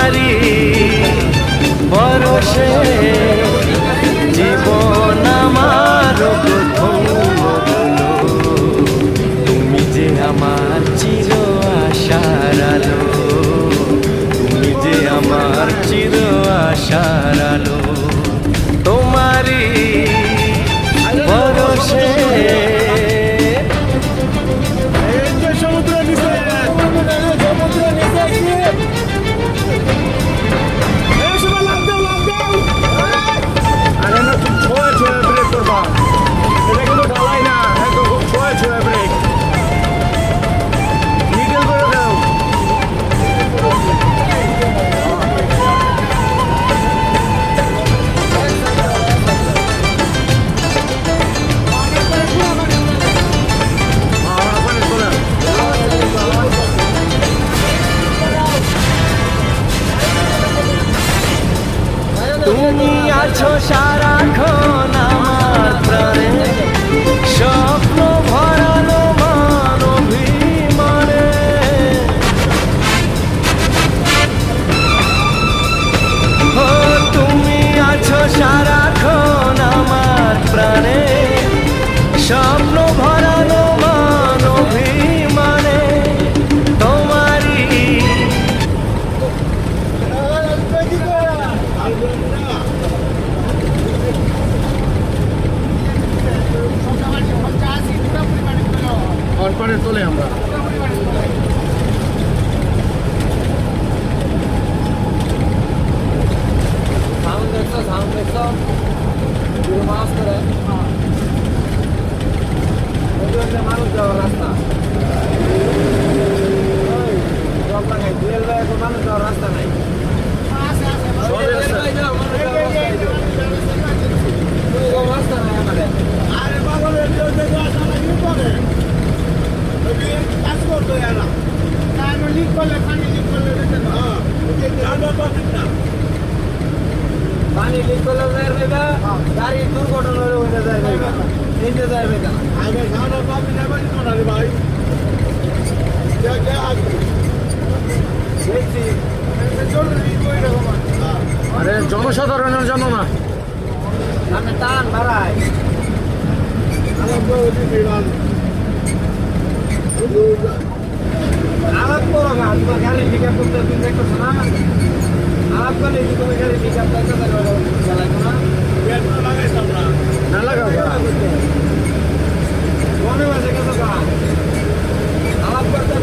তোমারি পরশে জীবন আমার ধন্য হলো। তুমি যে আমার চির আশার আলো, তুমি যে আমার চির আশার আলো। তোমারি পরশে তুমি আছো সারাক্ষণ আমার প্রাণে, স্বপ্ন ভরানো মান অভিমানে। ও তুমি আছো সারাক্ষণ আমার প্রাণে, স্বপ্ন ভরানো মান অভিমানে। তোমারি অল্পে তোলে আমরা মানুষ যাওয়ার রাস্তা, মানুষ যাওয়ার রাস্তা নাই। পানি লিক করলে গাড়ি দুর্ঘটনা হয়ে যায়, নিতে যাবে না। ভাই আরে জনসাধারণের জন্য না, আমি টান ভাড়াই আলাপ করো না। তোমার গাড়ি ঠিক আছে তুমি দেখতেছো না, আলাপ করলে তুমি গাড়ি ঠিক আছে চালাইতো না, না লাগাও মনে মাঝে কেন আলাপ করতে